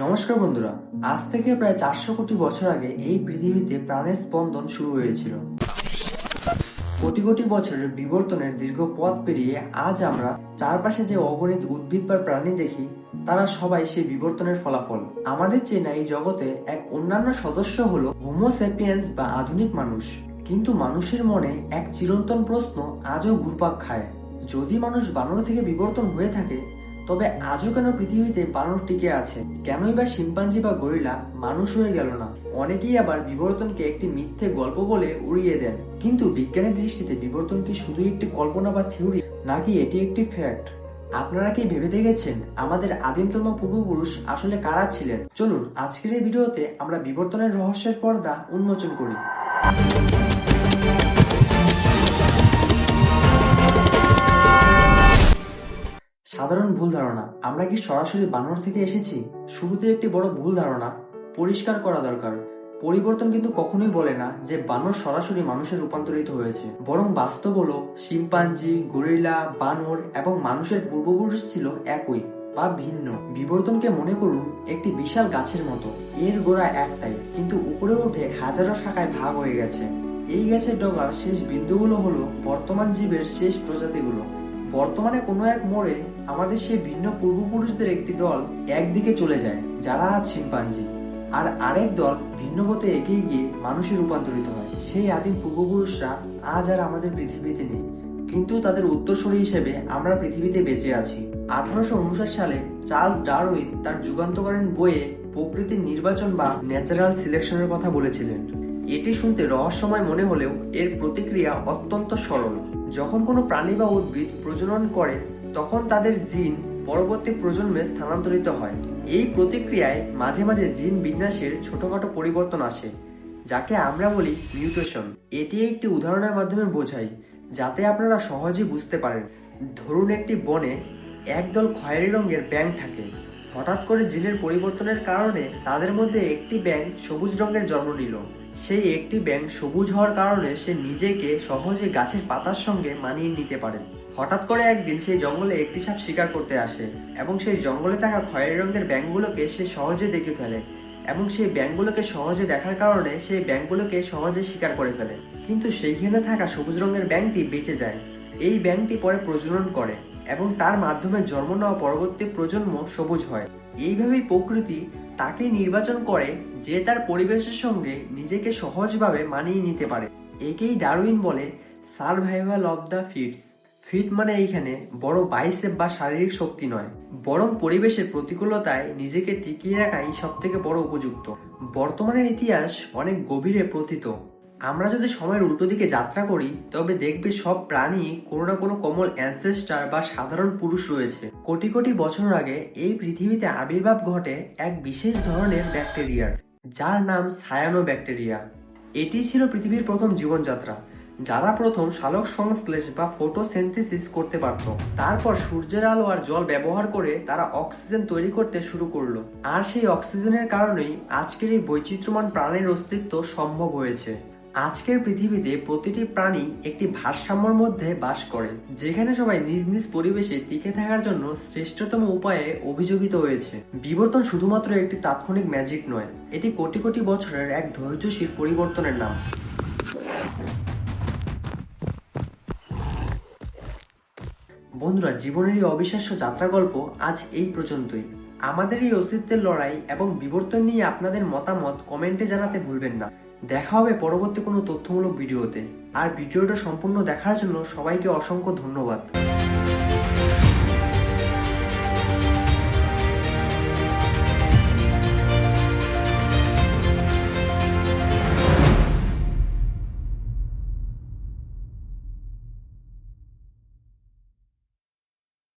নমস্কার বন্ধুরা, আজ থেকে প্রায় 400 কোটি বছর আগে এই পৃথিবীতে প্রাণের স্পন্দন শুরু হয়েছিল। কোটি কোটি বছরের বিবর্তনের দীর্ঘ পথ পেরিয়ে আজ আমরা চারপাশে যে অগণিত উদ্ভিদ বা প্রাণী দেখি, তারা সবাই সেই বিবর্তনের ফলাফল। আমাদের চেনা এই জগতে এক অন্যান্য সদস্য হলো হোমো স্যাপিয়েন্স বা আধুনিক মানুষ। কিন্তু মানুষের মনে এক চিরন্তন প্রশ্ন আজও ঘুরপাক খায়, যদি মানুষ বানর থেকে বিবর্তন হয়ে থাকে, তবে আজও কেন পৃথিবীতে বানর টিকে আছে? কেনই বা শিম্পাঞ্জি বা গরিলা মানুষ হয়ে গেল না? অনেকেই আবার বিবর্তনকে একটি মিথ্যে গল্প বলে উড়িয়ে দেন। কিন্তু বিজ্ঞানের দৃষ্টিতে বিবর্তন কি শুধুই একটি কল্পনা বা থিওরি, নাকি এটি একটি ফ্যাক্ট? আপনারা কি ভেবে দেখেছেন আমাদের আদিমতম পূর্বপুরুষ আসলে কারা ছিলেন? চলুন আজকের এই ভিডিওতে আমরা বিবর্তনের রহস্যের পর্দা উন্মোচন করি। সাধারণ ভুল ধারণা, আমরা কি সরাসরি বানর থেকে এসেছি? শুরুতে একটি বড় ভুল ধারণা পরিষ্কার করা দরকার। পরিবর্তন কিন্তু কখনোই বলে না যে বানর সরাসরি মানুষে রূপান্তরিত হয়েছে, বরং বাস্তব হলো শিম্পাঞ্জি, গরিলা, বানর এবং মানুষের পূর্বপুরুষ ছিল একই বা ভিন্ন। বিবর্তনকে মনে করুন একটি বিশাল গাছের মতো। এর গোড়া একটাই, কিন্তু উপরে উঠে হাজারো শাখায় ভাগ হয়ে গেছে। এই গাছের ডগার শেষ বিন্দুগুলো হলো বর্তমান জীবের শেষ প্রজাতিগুলো। বর্তমানে কোনো এক মোড়ে আমাদের সেই ভিন্ন পূর্বপুরুষদের একটি দল একদিকে চলে যায়, যারা আজ শিম্পাঞ্জি, আর আরেক দল ভিন্ন পথে এগিয়ে গিয়ে মানুষে রূপান্তরিত হয়। সেই আদিম পূর্বপুরুষরা আজ আর আমাদের পৃথিবীতে নেই, কিন্তু তাদের উত্তরসূরি হিসেবে আমরা পৃথিবীতে বেঁচে আছি। 1859 সালে চার্লস ডারউইন তার যুগান্তকারী বইয়ে প্রকৃতির নির্বাচন বা ন্যাচারাল সিলেকশনের কথা বলেছিলেন। এটি শুনতে রহস্যময় মনে হলেও এর প্রতিক্রিয়া অত্যন্ত সরল। যখন কোনো প্রাণী বা উদ্ভিদ প্রজনন করে, তখন তাদের জিন পরবর্তী প্রজন্মে স্থানান্তরিত হয়। এই প্রতিক্রিয়ায় মাঝে মাঝে জিন বিন্যাসের ছোটখাটো পরিবর্তন আসে, যাকে আমরা বলি মিউটেশন। এটি একটি উদাহরণের মাধ্যমে বোঝাই, যাতে আপনারা সহজে বুঝতে পারেন। ধরুন একটি বনে একদল খয়েরি রঙের ব্যাঙ থাকে। হঠাৎ করে জিনের পরিবর্তনের কারণে তাদের মধ্যে একটি ব্যাঙ সবুজ রঙের জন্ম নিল। সেই একটি ব্যাঙ সবুজ হওয়ার কারণে সে নিজেকে সহজে গাছের পাতার সঙ্গে মানিয়ে নিতে পারে। হঠাৎ করে একদিন সেই জঙ্গলে একটি সাপ শিকার করতে আসে, এবং সেই জঙ্গলে থাকা খয়েরি রঙের ব্যাঙগুলোকে সে সহজে দেখে ফেলে, এবং সেই ব্যাঙগুলোকে সহজে দেখার কারণে সেই ব্যাঙগুলোকে সহজে শিকার করে ফেলে। কিন্তু সেইখানে থাকা সবুজ রঙের ব্যাঙটি বেঁচে যায়। এই ব্যাঙটি পরে প্রজনন করে, এবং তার মাধ্যমে জন্ম নেওয়া পরবর্তী প্রজন্ম সবুজ হয়। এইভাবেই প্রকৃতি তাকে নির্বাচন করে যে তার পরিবেশের সঙ্গে নিজেকে সহজভাবে মানিয়ে নিতে পারে। একেই ডারউইন বলে survival of the fits. Fit মানে এইখানে বড় বাইসেপ বা শারীরিক শক্তি নয়, বরং পরিবেশের প্রতিকূলতায় নিজেকে টিকিয়ে রাখাই সব থেকে বড় উপযুক্ত। বর্তমানের ইতিহাস অনেক গভীরে প্রথিত। আমরা যদি সময়ের উল্টো দিকে যাত্রা করি, তবে দেখবে সব প্রাণী কোনো না কোনো কমন অ্যানসেস্টার বা সাধারণ পুরুষ রয়েছে। কোটি কোটি বছর আগে এই পৃথিবীতে আবির্ভাব ঘটে এক বিশেষ ধরনের ব্যাকটেরিয়ার, যার নাম সায়ানোব্যাকটেরিয়া। এটি ছিল পৃথিবীর প্রথম জীবনযাত্রা, যারা প্রথম সালোক সংশ্লেষ বা ফটোসিনথেসিস করতে পারত। তারপর সূর্যের আলো আর জল ব্যবহার করে তারা অক্সিজেন তৈরি করতে শুরু করলো, আর সেই অক্সিজেনের কারণেই আজকের এই বৈচিত্র্যমান প্রাণের অস্তিত্ব সম্ভব হয়েছে। আজকের পৃথিবীতে প্রতিটি প্রাণী একটি ভারসাম্যের মধ্যে বাস করে, যেখানে সবাই নিজ নিজ পরিবেশে টিকে থাকার জন্য শ্রেষ্ঠতম উপায়ে অভিযোজিত হয়েছে। বিবর্তন শুধুমাত্র একটি তাৎক্ষণিক ম্যাজিক নয়, এটি কোটি কোটি বছরের এক ধৈর্যশীল পরিবর্তনের নাম। বন্ধুরা, জীবনের এই অবিশ্বাস্য যাত্রা গল্প আজ এই পর্যন্তই। আমাদের এই অস্তিত্বের লড়াই এবং বিবর্তন নিয়ে আপনাদের মতামত কমেন্টে জানাতে ভুলবেন না। দেখা হবে পরবর্তী কোনো তথ্যমূলক ভিডিওতে। আর ভিডিওটা সম্পূর্ণ দেখার জন্য সবাইকে অসংখ্য ধন্যবাদ।